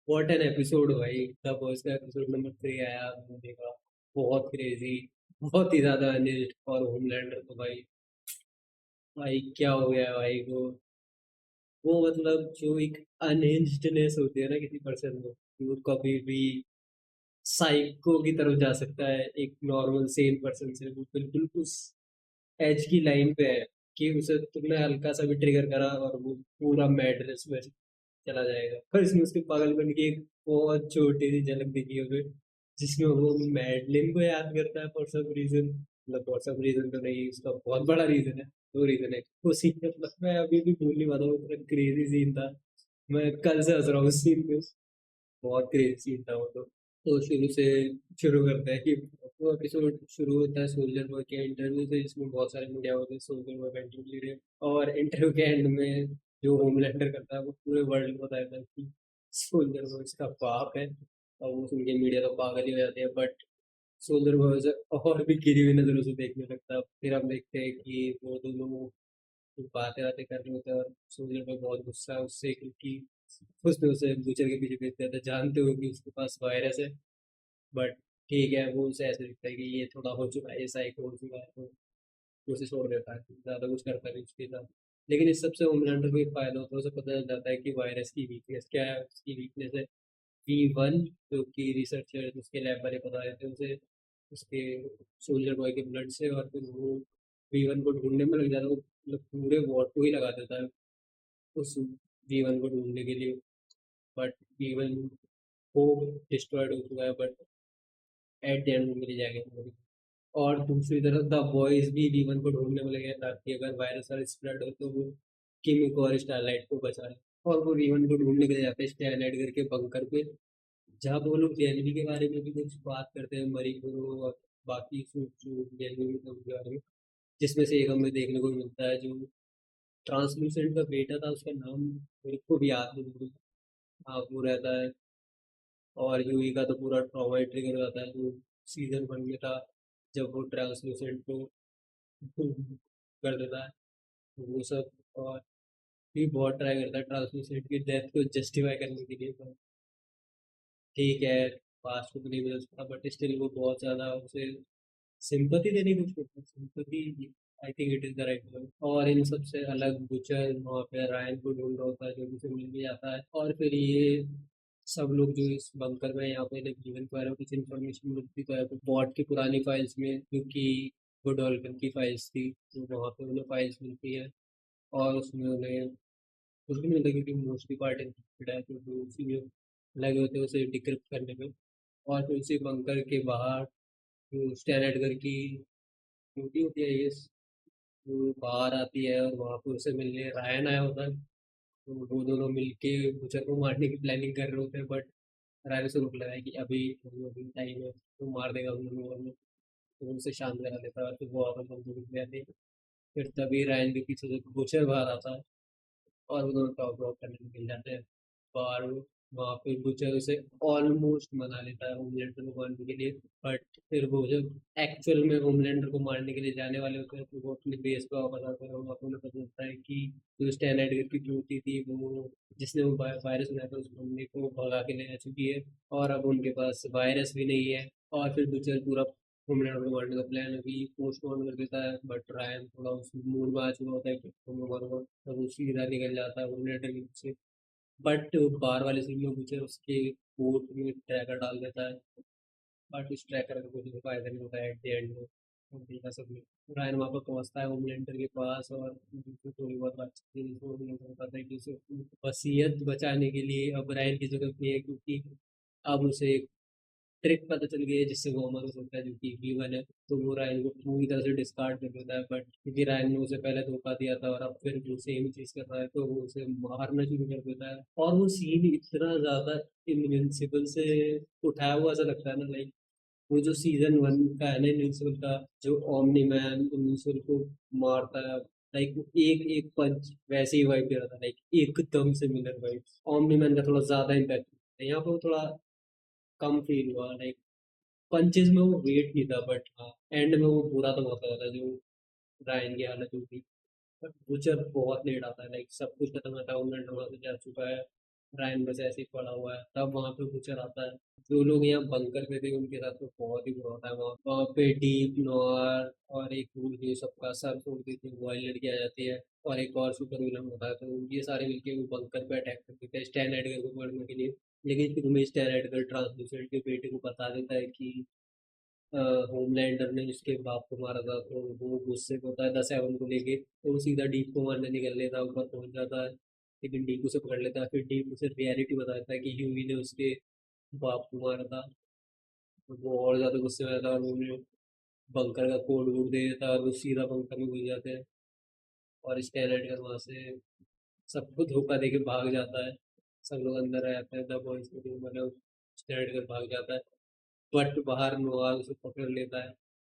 What an episode भाई। The boys का episode number 3 आया मूवी का। बहुत क्रेजी, बहुत ही ज्यादा अनिल्ड। और होमलैंडर तो भाई, भाई क्या हो गया है भाई को। वो मतलब जो एक अनहिंज्डनेस होती है ना किसी पर्सन में, कि वो कभी भी साइको की तरफ जा सकता है एक नॉर्मल सेम पर्सन से। वो बिल्कुल उस एज की लाइन पे है कि उसे तुमने हल्का सा भी ट्रिगर करा और वो पूरा मैडनेस में चला जाएगा। पर इसमें उसके पागलपन की एक बहुत छोटी सी झलक दिखी है हमें, जिसमें वो मैडलिन को याद करता है फॉर सम रीजन। मतलब फॉर सम रीजन तो नहीं, उसका बहुत बड़ा रीजन है। दो रीजन है। वो सीन मतलब मैं अभी भी भूल नहीं पाता हूँ, इतना क्रेजी सीन था। मैं कल से हंस रहा हूँ उस सीन पे। बहुत क्रेजी सीन था वो तो शुरू से शुरू करते हैं कि वो एपिसोड शुरू होता है सोल्जर बॉय के इंटरव्यू से, जिसमें बहुत सारे मीडिया होते हैं सोल्जर बॉय का इंटरव्यू ले रहे हैं। और इंटरव्यू के एंड में जो होमलैंडर करता है वो पूरे वर्ल्ड को बताता है कि सोल्जर बॉय उसका बाप है। और वो सुन के मीडिया तो पागल ही हो जाते हैं। बट सोल्जर बॉय उसे और भी गिरी हुई नजरों से देखने लगता है। फिर हम देखते हैं कि वो दोनों कुछ बातें बातें कर रहे होते हैं और सोल्जर बॉय बहुत गुस्सा है उससे, क्योंकि उसने उसे बूचर के पीछे भेज दिया था जानते हुए कि उसके पास वायरस है। बट ठीक है, वो उसे ऐसे दिखता है कि ये थोड़ा हो चुका है, ये साइको हो चुका है, तो वो उसे छोड़ देता है, ज़्यादा कुछ करता नहीं उसके साथ। लेकिन इस सबसे होमलैंडर को एक फायदा होता है, उसे पता चल जाता है कि वायरस की वीकनेस क्या है। उसकी वीकनेस है V1, जो कि रिसर्चर उसके लैब वाले बता रहे थे उसे उसके सोल्जर बॉय के ब्लड से। और फिर वो V1 को ढूंढने में लग जाता है। वो मतलब पूरे वॉर को ही लगा देता है उस V1 को ढूंढने के लिए। बट V1 को डिस्ट्रॉयड हो चुका है, बट एट द एंड वो मिल जाएगा। और दूसरी तरफ द बॉयज भी वीवन को ढूंढने में लगे हैं, ताकि अगर वायरस और स्प्रेड हो तो वो किमी को और स्टारलाइट को बचाए। और वो वीवन को ढूंढने के लिए जाते हैं स्टारलाइट करके बंकर पे, जहाँ पे वो लोग जेनवी के बारे में भी कुछ बात करते हैं, मरी को और बाकी जो जेनवी में के बारे में। जिसमें से एक हमें देखने को मिलता है जो ट्रांसलूसेंट का बेटा था, उसका नाम मेरे को भी याद नहीं। हाँ, वो रहता है। और यूई का तो पूरा ट्रॉमा ट्रिगर हो जाता है जो सीजन 1 में था, जब वो ट्रांसलूसेंट को कर देता है वो सब। और भी बहुत ट्राई करता है ट्रांसलूसेंट की डेथ को जस्टिफाई करने के लिए, पर ठीक है, पास्ट को तो नहीं बदल सकता, बट स्टिल वो बहुत ज़्यादा उसे सिंपथी देने की कोशिश करता है। Sympathy, I think it is the right word. और इन सबसे अलग बुचर वहाँ पे रायन को ढूंढ रहा होता है, जो उसे मिल भी जाता है। और फिर ये सब लोग जो इस बंकर में यहाँ पे जीवन के बारे में कुछ इन्फॉर्मेशन मिलती तो है, तो बॉट की पुरानी फाइल्स में, क्योंकि वो डॉल्फिन की फाइल्स थी, तो वहाँ पे उन्हें फाइल्स मिलती है। और उसमें उन्हें कुछ भी नहीं मिलता, क्योंकि मोस्टली पार्ट इंक्रिप्टेड है, तो वो उसी में लगे होते हैं उसे डिक्रिप्ट करने में। और फिर उसी बंकर के बाहर जो स्टैन एडगर की ड्यूटी होती है, ये वो बाहर आती है और वहाँ पर उसे मिलने रायन आया होता है। तो वो दोनों मिलके बूचर को मारने की प्लानिंग कर रहे होते हैं, बट रायन उसे रोक लगाया कि अभी अभी टाइम है, तो मार देगा उन लोगों को। तो वो उसे शांत करा देता है और फिर वो वापस बंदूक ले आते हैं। फिर तभी रायन के पीछे से बूचर बाहर आता है और वो दोनों टॉप ड्रॉप करने निकल जाते हैं बाहर। वहाँ पे बूचर उसे ऑलमोस्ट मना लेता है होमलैंडर को मारने के लिए। बट फिर वो जब एक्चुअल में होमलैंडर को मारने के लिए जाने वाले होते हैं, तो वो अपने बेस पे वापस आते हैं और वहाँ पे उन्हें पता चलता है कि जो स्टैन एडगर की ड्यूटी थी, वो जिसने वो वायरस बनाया था उस बंदे को भगा के ले आ चुकी है। और अब उनके पास वायरस भी नहीं है। और फिर बूचर पूरा होमलैंडर को मारने का प्लान अभी पोस्टपोन कर देता है, बट रायन थोड़ा उस मूड में आ चुका होता है कि तुम मारो, तब वो सीधा निकल जाता है होमलैंडर के पीछे। बट बाहर वाले सीन में बूचर उसके कोट में ट्रैकर डाल देता है। बट उस ट्रैकर का कुछ फायदा नहीं होता है एट द एंड में। देखा सबने। रायन वहाँ पर पहुँचता है होमलैंडर के पास और उनसे थोड़ी बहुत बातचीत बताता है कि उसे वसीयत बचाने के लिए अब रायन की जरूरत नहीं है, क्योंकि अब उसे ट्रिक पता चल गई है जिससे वो अमर हो सकता है, जो कि V1 है। तो वो रायन को पूरी तरह से डिस्कार्ड कर देता है, बट क्योंकि रायन ने उसे पहले धोखा दिया था और अब फिर वो सेम चीज कर रहा है, तो वो उसे मारना शुरू कर देता है। और वो सीन इतना ज्यादा इनविंसिबल से उठाया हुआ ऐसा लगता है ना, लाइक वो जो सीजन 1 का है ना इनविंसिबल का, जो ओमनी मैन इनविंसिबल को मारता है, लाइक एक एक पंच वैसे ही वाइप दे रहा था, लाइक एकदम सिमिलर वाइप। ओमनी मैन का थोड़ा ज्यादा इम्पैक्ट है यहाँ पर, वो थोड़ा कम फील हुआ। लाइक पंचेस में वो वेट नहीं था, बट हाँ एंड में वो बुरा तो बहुत लगा था जो रायन की हालत हुई थी। बट बुचर बहुत लेट आता है, लाइक सब कुछ खत्म होता है, 2 मिनट वहां से जा चुका है। रायन बस ऐसे ही पड़ा हुआ है, तब वहां पे बूचर आता है। जो लोग यहाँ बंकर पे थे उनके साथ तो बहुत ही बुरा होता है। वहाँ पे डीप, नोर और एक वो ये सबका सर फोड़ देती है, वही लड़की आ जाती है। और एक और सुपर विलन होता है, तो ये सारे मिलके वो बंकर पे अटैक कर देते हैं स्टैन एडगर को मारने के लिए। लेकिन फिर में स्टैन एडगर ट्रांसल्यूसेंट के बेटे को बता देता है कि होमलैंडर ने उसके बाप को मारा था, तो वो गुस्से में होता है द सेवन को लेके, तो वो सीधा डीप को मारने निकल लेता है, ऊपर पहुंच जाता है। लेकिन डीप उसे पकड़ लेता है, फिर डीप उसे रियलिटी बता देता है कि ह्यूई ने उसके बाप को मारा था। तो वो और ज्यादा गुस्से में आता है और वो बंकर का कोड वोड दे देता है और वो सीधा बंकर में घुस जाते हैं। और स्टेरॉइड का वहां से सबको धोखा दे के भाग जाता है। सब लोग अंदर आ जाते हैं, द बॉयज के टीम मतलब स्टेरॉइड कर भाग जाता है। बट बाहर नोआल उसे पकड़ लेता है।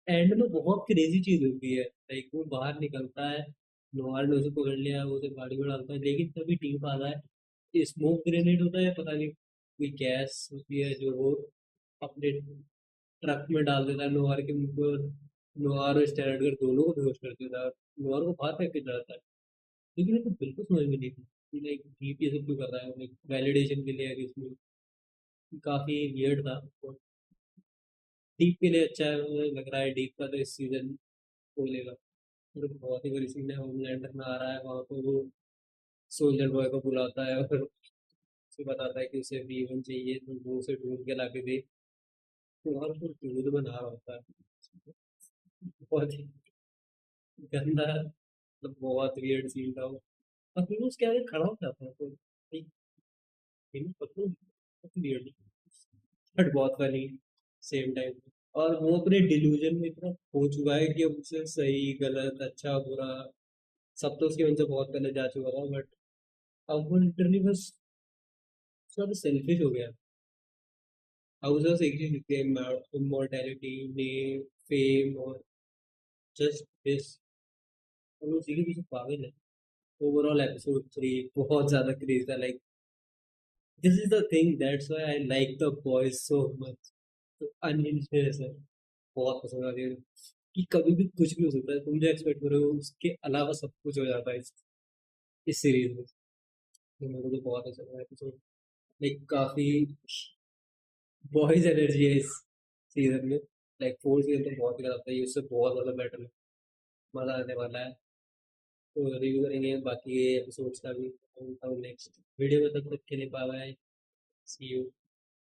एंड में बहुत क्रेजी चीज होती है, लाइक वो बाहर निकलता है, नोआल ने उसे पकड़ लिया, वो उसे गाड़ी में डालता है, लेकिन तभी टीम आता है। स्मोक ग्रेनेड होता है, पता नहीं कोई गैस होती है जो वो अपने ट्रक में डाल देता है नोआर के मुंह पर। नोआर और स्टैंडर्ड दोनों को बेहोश कर देता है, नोआर को बाहर फेंक के जाता है। लेकिन ये तो बिल्कुल समझ में नहीं थी कि लाइक डीप ये सब क्यों कर रहा है, लाइक वैलिडेशन के लिए है कि इसमें। काफी वियर्ड था। और डीप के लिए अच्छा है, मुझे लग रहा है डीप का तो इस सीजन खोलेगा। और बहुत ही बड़ी सीन है, होमलैंडर में आ रहा है वहाँ पे, वो सोल्जर बॉय को बुलाता है और उसे बताता है कि उसे V1 चाहिए, तो वो उसे ढूंढ के ला के दे। तो और फिर दूध बना रहा होता है, बहुत ही गंदा, मतलब बहुत वियर्ड सीन था वो। और फिर वो उसके आगे खड़ा हो जाता है, तो वियर्ड बट बहुत फनी सेम टाइम। और वो अपने डिल्यूजन में इतना खो चुका है कि अब उसे सही गलत अच्छा बुरा सब तो उसके मन से बहुत पहले जा चुका था। बट अब वो लिटरली बस सब सेल्फिश हो गया। अब उसे बस एक चीज दिखती है, इमोर्टैलिटी, नेम, फेम और जस्ट दिस, और वो उसी के पीछे पागल है। ओवरऑल एपिसोड 3 बहुत ज्यादा क्रेज था, like this is the thing that's why I like the boys so much. तो अनहिंज्ड है, बहुत पसंद आती है कि कभी भी कुछ भी हो सकता है, तुम जो एक्सपेक्ट करो उसके अलावा सब कुछ हो जाता है इस सीरीज में। तो मेरे को तो बहुत अच्छा लगा एपिसोड, लाइक काफी बॉयज एनर्जी है इस सीजन में। लाइक फोर्थ सीजन तो बहुत ही खराब था, ये उससे बहुत ज्यादा बेटर है, मजा आने वाला है। तो रिव्यू करेंगे बाकी एपिसोड्स का भी नेक्स्ट वीडियो में, तब तक के लिए बाय बाय, सी यू।